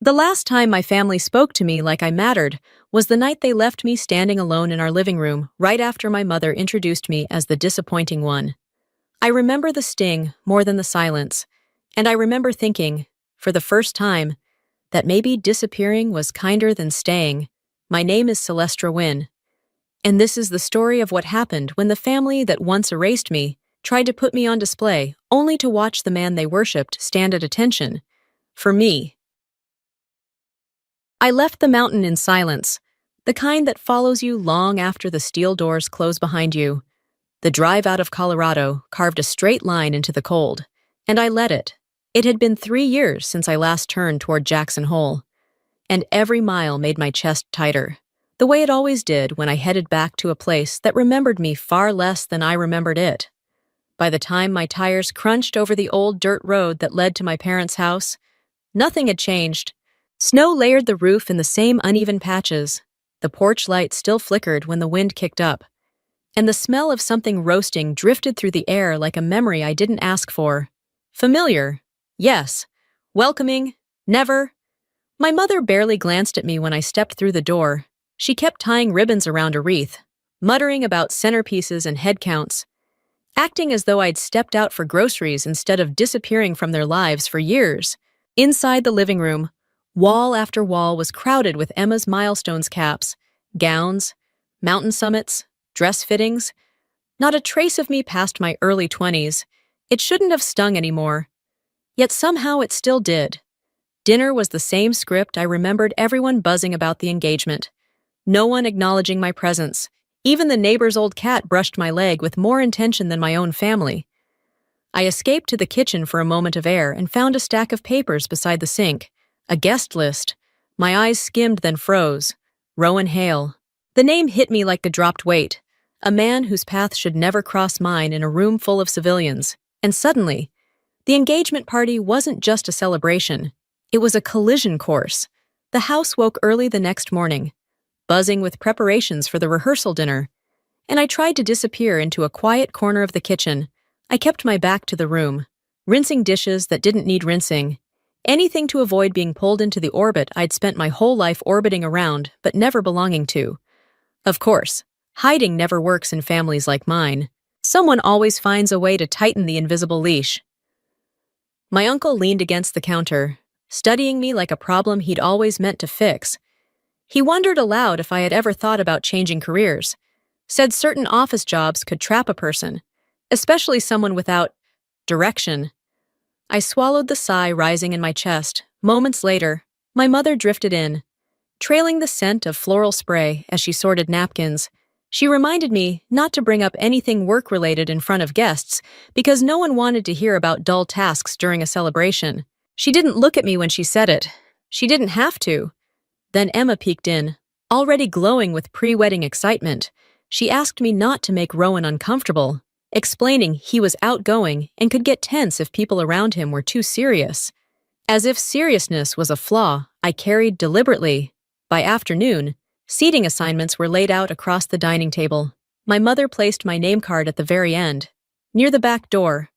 The last time my family spoke to me like I mattered was the night they left me standing alone in our living room right after my mother introduced me as the disappointing one. I remember the sting more than the silence, and I remember thinking, for the first time, that maybe disappearing was kinder than staying. My name is Celestra Wynne, and this is the story of what happened when the family that once erased me tried to put me on display only to watch the man they worshipped stand at attention. For me, I left the mountain in silence, the kind that follows you long after the steel doors close behind you. The drive out of Colorado carved a straight line into the cold, and I let it. It had been 3 years since I last turned toward Jackson Hole, and every mile made my chest tighter, the way it always did when I headed back to a place that remembered me far less than I remembered it. By the time my tires crunched over the old dirt road that led to my parents' house, nothing had changed. Snow layered the roof in the same uneven patches. The porch light still flickered when the wind kicked up, and the smell of something roasting drifted through the air like a memory I didn't ask for. Familiar, yes. Welcoming, never. My mother barely glanced at me when I stepped through the door. She kept tying ribbons around a wreath, muttering about centerpieces and head counts, acting as though I'd stepped out for groceries instead of disappearing from their lives for years. Inside the living room, wall after wall was crowded with Emma's milestones caps, gowns, mountain summits, dress fittings. Not a trace of me past my early 20s. It shouldn't have stung anymore. Yet somehow it still did. Dinner was the same script I remembered, everyone buzzing about the engagement. No one acknowledging my presence. Even the neighbor's old cat brushed my leg with more intention than my own family. I escaped to the kitchen for a moment of air and found a stack of papers beside the sink. A guest list. My eyes skimmed then froze. Rowan Hale. The name hit me like a dropped weight. A man whose path should never cross mine in a room full of civilians. And suddenly, the engagement party wasn't just a celebration. It was a collision course. The house woke early the next morning, buzzing with preparations for the rehearsal dinner, and I tried to disappear into a quiet corner of the kitchen. I kept my back to the room, rinsing dishes that didn't need rinsing, anything to avoid being pulled into the orbit I'd spent my whole life orbiting around but never belonging to. Of course, hiding never works in families like mine. Someone always finds a way to tighten the invisible leash. My uncle leaned against the counter, studying me like a problem he'd always meant to fix. He wondered aloud if I had ever thought about changing careers, said certain office jobs could trap a person, especially someone without direction. I swallowed the sigh rising in my chest. Moments later, my mother drifted in, trailing the scent of floral spray as she sorted napkins. She reminded me not to bring up anything work-related in front of guests because no one wanted to hear about dull tasks during a celebration. She didn't look at me when she said it. She didn't have to. Then Emma peeked in, already glowing with pre-wedding excitement. She asked me not to make Rowan uncomfortable, explaining he was outgoing and could get tense if people around him were too serious. As if seriousness was a flaw I carried deliberately. By afternoon, seating assignments were laid out across the dining table. My mother placed my name card at the very end, near the back door,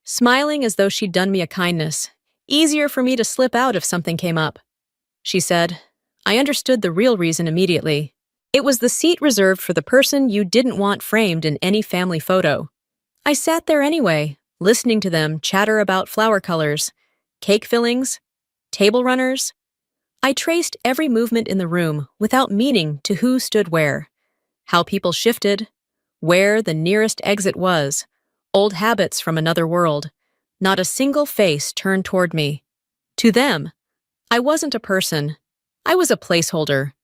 smiling as though she'd done me a kindness. Easier for me to slip out if something came up. She said, I understood the real reason immediately. It was the seat reserved for the person you didn't want framed in any family photo. I sat there anyway, listening to them chatter about flower colors, cake fillings, table runners. I traced every movement in the room without meaning to who stood where, how people shifted, where the nearest exit was, old habits from another world. Not a single face turned toward me. To them, I wasn't a person. I was a placeholder.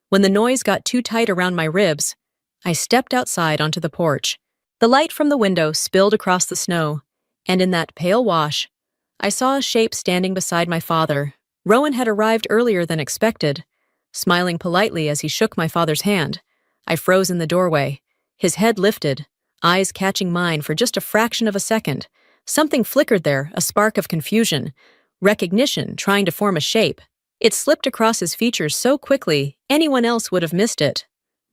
When the noise got too tight around my ribs, I stepped outside onto the porch. The light from the window spilled across the snow, and in that pale wash, I saw a shape standing beside my father. Rowan had arrived earlier than expected, smiling politely as he shook my father's hand. I froze in the doorway, his head lifted, eyes catching mine for just a fraction of a second. Something flickered there, a spark of confusion, recognition trying to form a shape. It slipped across his features so quickly, anyone else would have missed it.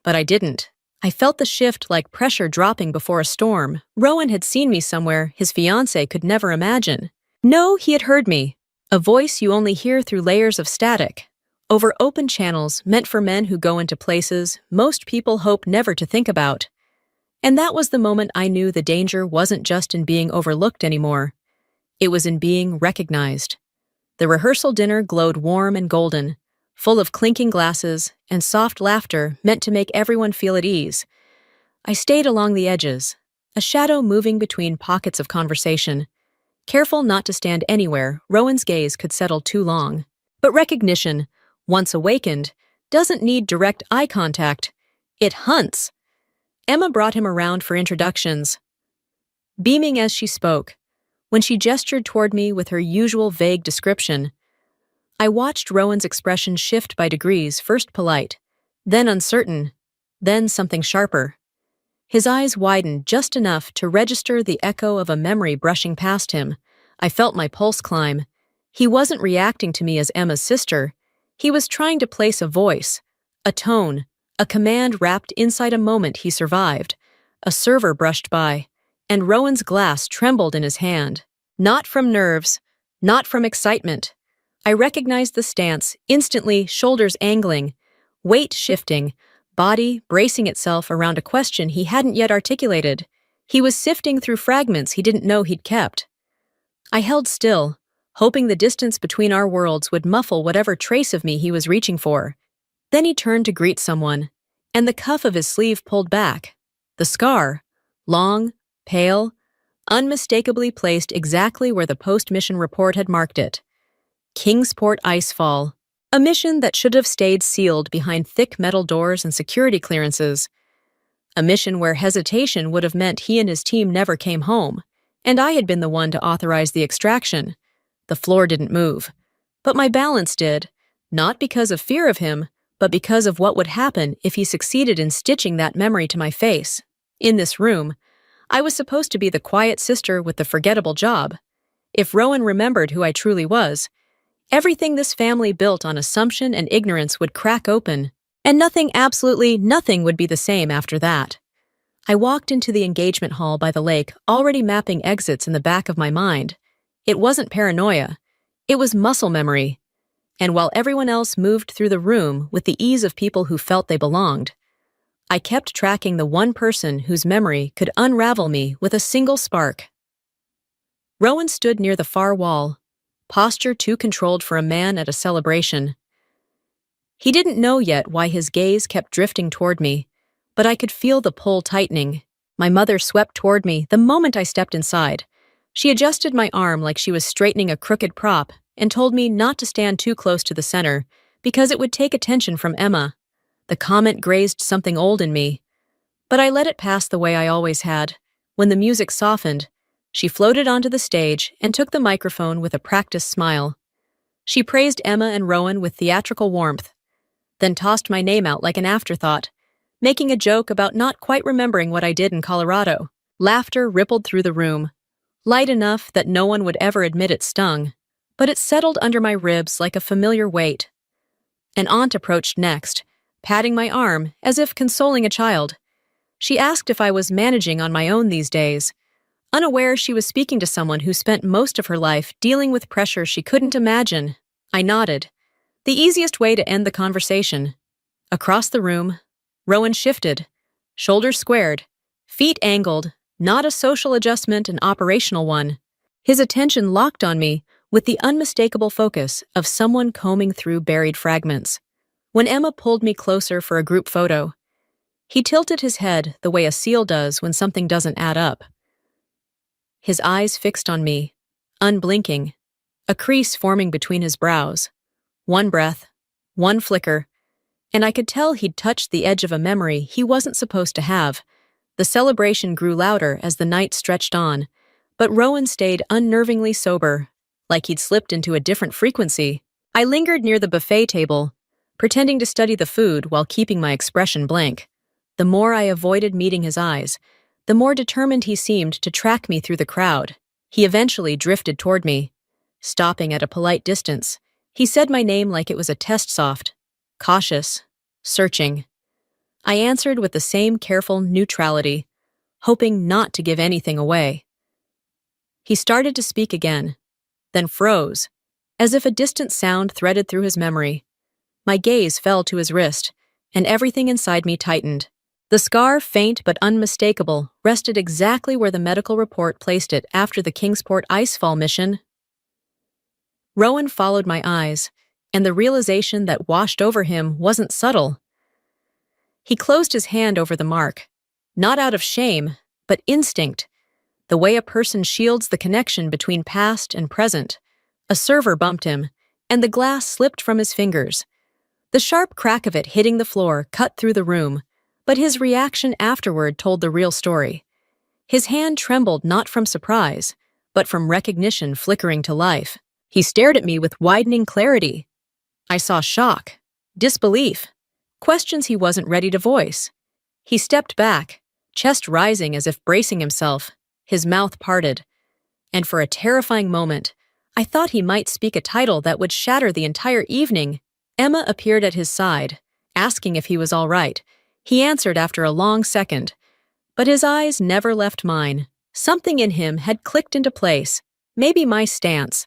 But I didn't. I felt the shift like pressure dropping before a storm. Rowan had seen me somewhere his fiancé could never imagine. No, he had heard me. A voice you only hear through layers of static, over open channels meant for men who go into places most people hope never to think about. And that was the moment I knew the danger wasn't just in being overlooked anymore. It was in being recognized. The rehearsal dinner glowed warm and golden, full of clinking glasses and soft laughter meant to make everyone feel at ease. I stayed along the edges, a shadow moving between pockets of conversation, careful not to stand anywhere Rowan's gaze could settle too long. But recognition, once awakened, doesn't need direct eye contact. It hunts. Emma brought him around for introductions, beaming as she spoke. When she gestured toward me with her usual vague description, I watched Rowan's expression shift by degrees, first polite, then uncertain, then something sharper. His eyes widened just enough to register the echo of a memory brushing past him. I felt my pulse climb. He wasn't reacting to me as Emma's sister. He was trying to place a voice, a tone, a command wrapped inside a moment he survived. A server brushed by, and Rowan's glass trembled in his hand. Not from nerves, not from excitement. I recognized the stance, instantly, shoulders angling, weight shifting, body bracing itself around a question he hadn't yet articulated. He was sifting through fragments he didn't know he'd kept. I held still, hoping the distance between our worlds would muffle whatever trace of me he was reaching for. Then he turned to greet someone, and the cuff of his sleeve pulled back. The scar, long, pale, unmistakably placed exactly where the post-mission report had marked it. Kingsport Icefall, a mission that should have stayed sealed behind thick metal doors and security clearances. A mission where hesitation would have meant he and his team never came home, and I had been the one to authorize the extraction. The floor didn't move, but my balance did, not because of fear of him, but because of what would happen if he succeeded in stitching that memory to my face. In this room, I was supposed to be the quiet sister with the forgettable job. If Rowan remembered who I truly was, everything this family built on assumption and ignorance would crack open, and nothing, absolutely nothing, would be the same after that. I walked into the engagement hall by the lake, already mapping exits in the back of my mind. It wasn't paranoia. It was muscle memory. And while everyone else moved through the room with the ease of people who felt they belonged, I kept tracking the one person whose memory could unravel me with a single spark. Rowan stood near the far wall, posture too controlled for a man at a celebration. He didn't know yet why his gaze kept drifting toward me, but I could feel the pull tightening. My mother swept toward me the moment I stepped inside. She adjusted my arm like she was straightening a crooked prop and told me not to stand too close to the center because it would take attention from Emma. The comment grazed something old in me, but I let it pass the way I always had. When the music softened, she floated onto the stage and took the microphone with a practiced smile. She praised Emma and Rowan with theatrical warmth, then tossed my name out like an afterthought, making a joke about not quite remembering what I did in Colorado. Laughter rippled through the room, light enough that no one would ever admit it stung, but it settled under my ribs like a familiar weight. An aunt approached next, patting my arm as if consoling a child. She asked if I was managing on my own these days, unaware she was speaking to someone who spent most of her life dealing with pressure she couldn't imagine. I nodded, the easiest way to end the conversation. Across the room, Rowan shifted, shoulders squared, feet angled, not a social adjustment, an operational one. His attention locked on me with the unmistakable focus of someone combing through buried fragments. When Emma pulled me closer for a group photo, he tilted his head the way a seal does when something doesn't add up. His eyes fixed on me, unblinking, a crease forming between his brows. One breath, one flicker, and I could tell he'd touched the edge of a memory he wasn't supposed to have. The celebration grew louder as the night stretched on, but Rowan stayed unnervingly sober, like he'd slipped into a different frequency. I lingered near the buffet table, pretending to study the food while keeping my expression blank. The more I avoided meeting his eyes, the more determined he seemed to track me through the crowd. He eventually drifted toward me. Stopping at a polite distance, he said my name like it was a test soft, cautious, searching. I answered with the same careful neutrality, hoping not to give anything away. He started to speak again, then froze, as if a distant sound threaded through his memory. My gaze fell to his wrist, and everything inside me tightened. The scar, faint but unmistakable, rested exactly where the medical report placed it after the Kingsport icefall mission. Rowan followed my eyes, and the realization that washed over him wasn't subtle. He closed his hand over the mark, not out of shame, but instinct, the way a person shields the connection between past and present. A server bumped him, and the glass slipped from his fingers. The sharp crack of it hitting the floor cut through the room, but his reaction afterward told the real story. His hand trembled not from surprise, but from recognition flickering to life. He stared at me with widening clarity. I saw shock, disbelief, questions he wasn't ready to voice. He stepped back, chest rising as if bracing himself, his mouth parted. And for a terrifying moment, I thought he might speak a title that would shatter the entire evening. Emma appeared at his side, asking if he was all right. He answered after a long second, but his eyes never left mine. Something in him had clicked into place. Maybe my stance,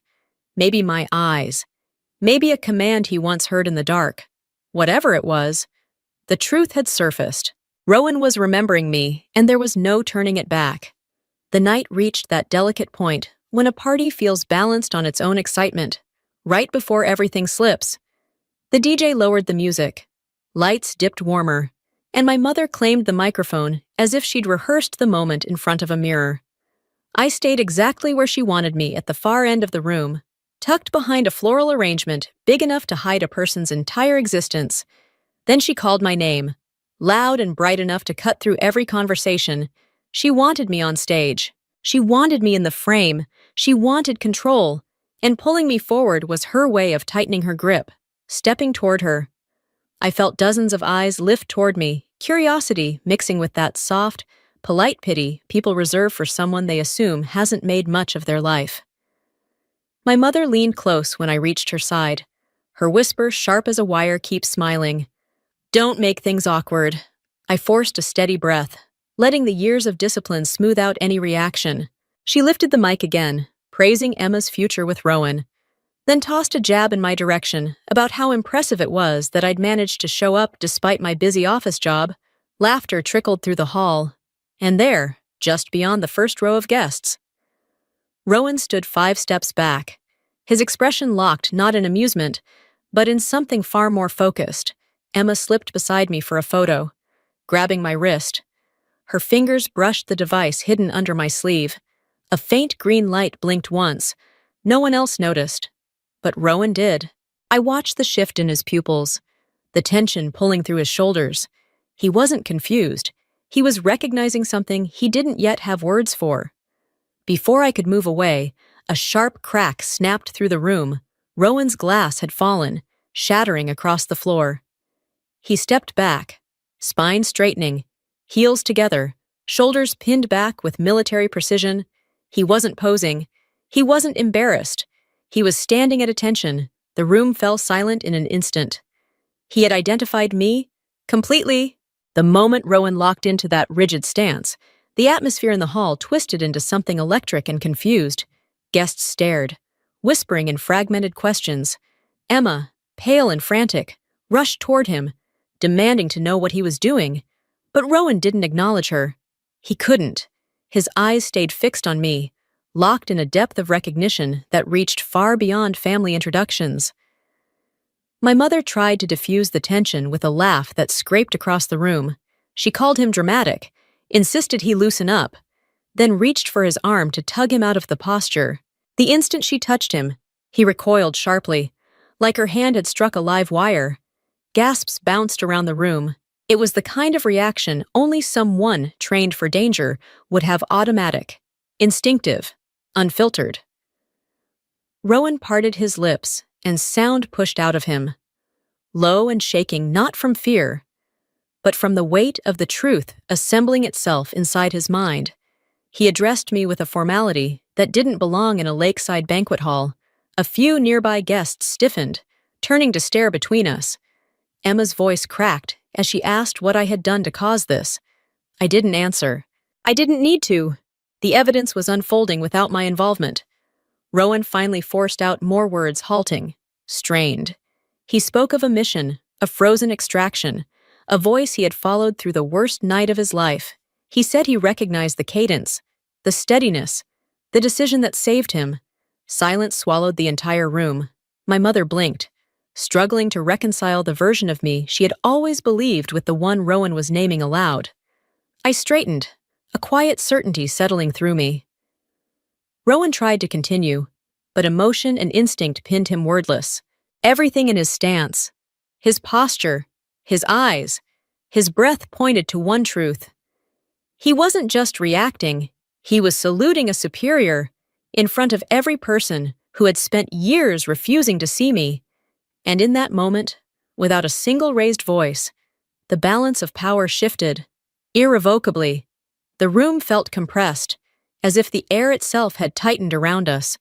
maybe my eyes, maybe a command he once heard in the dark. Whatever it was, the truth had surfaced. Rowan was remembering me, and there was no turning it back. The night reached that delicate point when a party feels balanced on its own excitement, right before everything slips. The DJ lowered the music. Lights dipped warmer, and my mother claimed the microphone as if she'd rehearsed the moment in front of a mirror. I stayed exactly where she wanted me at the far end of the room, tucked behind a floral arrangement big enough to hide a person's entire existence. Then she called my name, loud and bright enough to cut through every conversation. She wanted me on stage. She wanted me in the frame. She wanted control. And pulling me forward was her way of tightening her grip, stepping toward her. I felt dozens of eyes lift toward me, curiosity mixing with that soft, polite pity people reserve for someone they assume hasn't made much of their life. My mother leaned close when I reached her side. Her whisper, sharp as a wire, "Keep smiling. Don't make things awkward." I forced a steady breath, letting the years of discipline smooth out any reaction. She lifted the mic again, praising Emma's future with Rowan, then tossed a jab in my direction about how impressive it was that I'd managed to show up despite my busy office job. Laughter trickled through the hall, and there, just beyond the first row of guests, Rowan stood 5 steps back, his expression locked not in amusement, but in something far more focused. Emma slipped beside me for a photo, grabbing my wrist. Her fingers brushed the device hidden under my sleeve. A faint green light blinked once. No one else noticed, but Rowan did. I watched the shift in his pupils, the tension pulling through his shoulders. He wasn't confused. He was recognizing something he didn't yet have words for. Before I could move away, a sharp crack snapped through the room. Rowan's glass had fallen, shattering across the floor. He stepped back, spine straightening, heels together, shoulders pinned back with military precision. He wasn't posing. He wasn't embarrassed. He was standing at attention. The room fell silent in an instant. He had identified me completely. The moment Rowan locked into that rigid stance, the atmosphere in the hall twisted into something electric and confused. Guests stared, whispering in fragmented questions. Emma, pale and frantic, rushed toward him, demanding to know what he was doing. But Rowan didn't acknowledge her. He couldn't. His eyes stayed fixed on me, locked in a depth of recognition that reached far beyond family introductions. My mother tried to diffuse the tension with a laugh that scraped across the room. She called him dramatic, insisted he loosen up, then reached for his arm to tug him out of the posture. The instant she touched him, he recoiled sharply, like her hand had struck a live wire. Gasps bounced around the room. It was the kind of reaction only someone trained for danger would have: automatic, instinctive, unfiltered. Rowan parted his lips, and sound pushed out of him, low and shaking not from fear, but from the weight of the truth assembling itself inside his mind. He addressed me with a formality that didn't belong in a lakeside banquet hall. A few nearby guests stiffened, turning to stare between us. Emma's voice cracked as she asked what I had done to cause this. I didn't answer. I didn't need to. The evidence was unfolding without my involvement. Rowan finally forced out more words, halting, strained. He spoke of a mission, a frozen extraction, a voice he had followed through the worst night of his life. He said he recognized the cadence, the steadiness, the decision that saved him. Silence swallowed the entire room. My mother blinked, struggling to reconcile the version of me she had always believed with the one Rowan was naming aloud. I straightened, a quiet certainty settling through me. Rowan tried to continue, but emotion and instinct pinned him wordless. Everything in his stance, his posture, his eyes, his breath pointed to one truth. He wasn't just reacting, he was saluting a superior in front of every person who had spent years refusing to see me. And in that moment, without a single raised voice, the balance of power shifted, irrevocably. The room felt compressed, as if the air itself had tightened around us.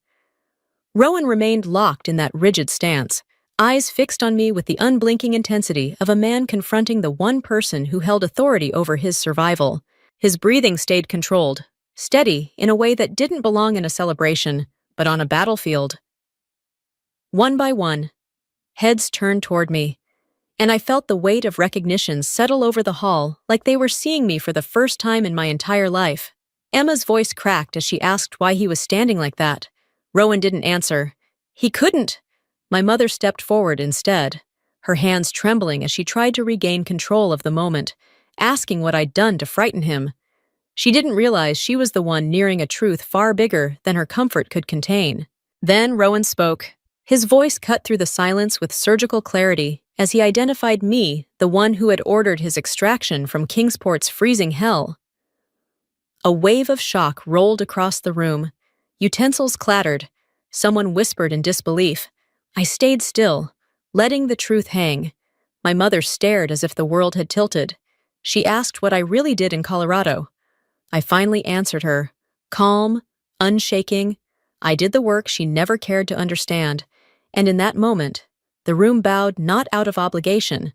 Rowan remained locked in that rigid stance, eyes fixed on me with the unblinking intensity of a man confronting the one person who held authority over his survival. His breathing stayed controlled, steady in a way that didn't belong in a celebration, but on a battlefield. One by one, heads turned toward me, and I felt the weight of recognition settle over the hall like they were seeing me for the first time in my entire life. Emma's voice cracked as she asked why he was standing like that. Rowan didn't answer. He couldn't. My mother stepped forward instead, her hands trembling as she tried to regain control of the moment, asking what I'd done to frighten him. She didn't realize she was the one nearing a truth far bigger than her comfort could contain. Then Rowan spoke. His voice cut through the silence with surgical clarity as he identified me, the one who had ordered his extraction from Kingsport's freezing hell. A wave of shock rolled across the room. Utensils clattered. Someone whispered in disbelief. I stayed still, letting the truth hang. My mother stared as if the world had tilted. She asked what I really did in Colorado. I finally answered her, calm, unshaking. I did the work she never cared to understand, and in that moment, the room bowed not out of obligation,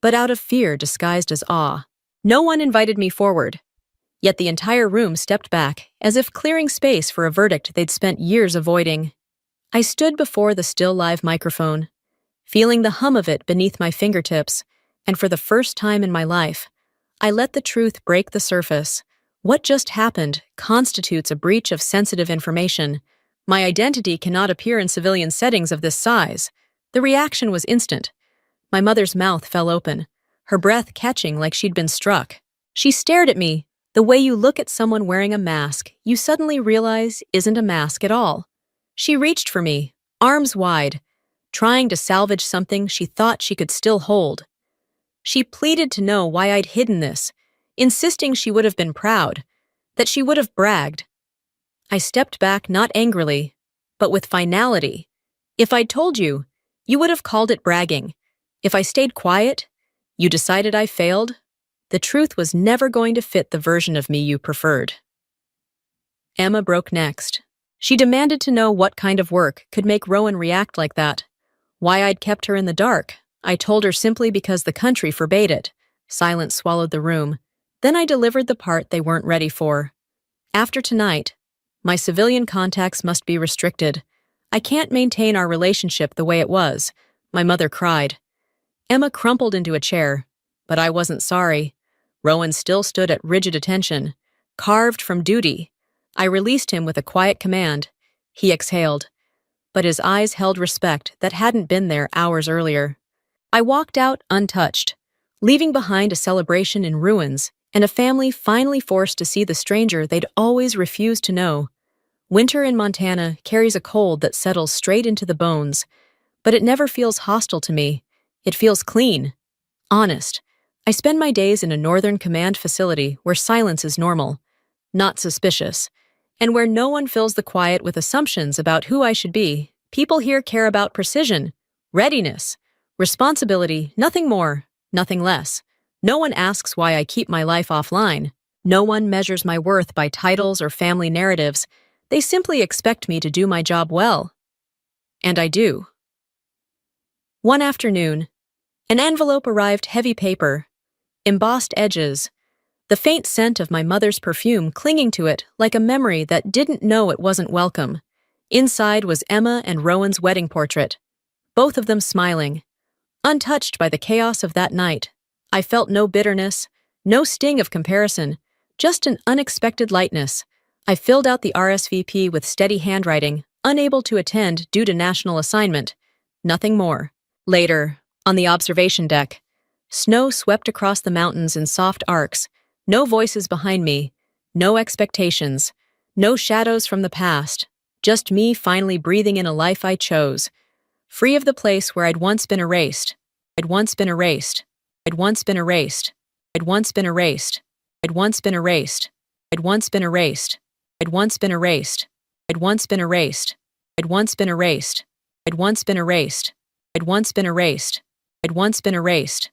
but out of fear disguised as awe. No one invited me forward, yet the entire room stepped back, as if clearing space for a verdict they'd spent years avoiding. I stood before the still live microphone, feeling the hum of it beneath my fingertips, and for the first time in my life, I let the truth break the surface. What just happened constitutes a breach of sensitive information. My identity cannot appear in civilian settings of this size. The reaction was instant. My mother's mouth fell open, her breath catching like she'd been struck. She stared at me, the way you look at someone wearing a mask you suddenly realize isn't a mask at all. She reached for me, arms wide, trying to salvage something she thought she could still hold. She pleaded to know why I'd hidden this, insisting she would have been proud, that she would have bragged. I stepped back not angrily, but with finality. If I'd told you, you would have called it bragging. If I stayed quiet, you decided I failed. The truth was never going to fit the version of me you preferred. Emma broke next. She demanded to know what kind of work could make Rowan react like that. Why I'd kept her in the dark. I told her simply because the country forbade it. Silence swallowed the room. Then I delivered the part they weren't ready for. After tonight, my civilian contacts must be restricted. I can't maintain our relationship the way it was. My mother cried. Emma crumpled into a chair, but I wasn't sorry. Rowan still stood at rigid attention, carved from duty. I released him with a quiet command. He exhaled, but his eyes held respect that hadn't been there hours earlier. I walked out untouched, leaving behind a celebration in ruins and a family finally forced to see the stranger they'd always refused to know. Winter in Montana carries a cold that settles straight into the bones, but it never feels hostile to me. It feels clean, honest. I spend my days in a northern command facility where silence is normal, not suspicious, and where no one fills the quiet with assumptions about who I should be. People here care about precision, readiness, responsibility, nothing more, nothing less. No one asks why I keep my life offline. No one measures my worth by titles or family narratives. They simply expect me to do my job well. And I do. One afternoon, an envelope arrived, heavy paper, embossed edges, the faint scent of my mother's perfume clinging to it like a memory that didn't know it wasn't welcome. Inside was Emma and Rowan's wedding portrait, both of them smiling. Untouched by the chaos of that night, I felt no bitterness, no sting of comparison, just an unexpected lightness. I filled out the RSVP with steady handwriting, unable to attend due to national assignment. Nothing more. Later, on the observation deck, snow swept across the mountains in soft arcs, no voices behind me, no expectations, no shadows from the past, just me finally breathing in a life I chose, free of the place where I'd once been erased. I'd once been erased. I'd once been erased. I'd once been erased. I'd once been erased. I'd once been erased. I'd once been erased. I'd once been erased. I'd once been erased. I'd once been erased. I'd once been erased. I'd once been erased.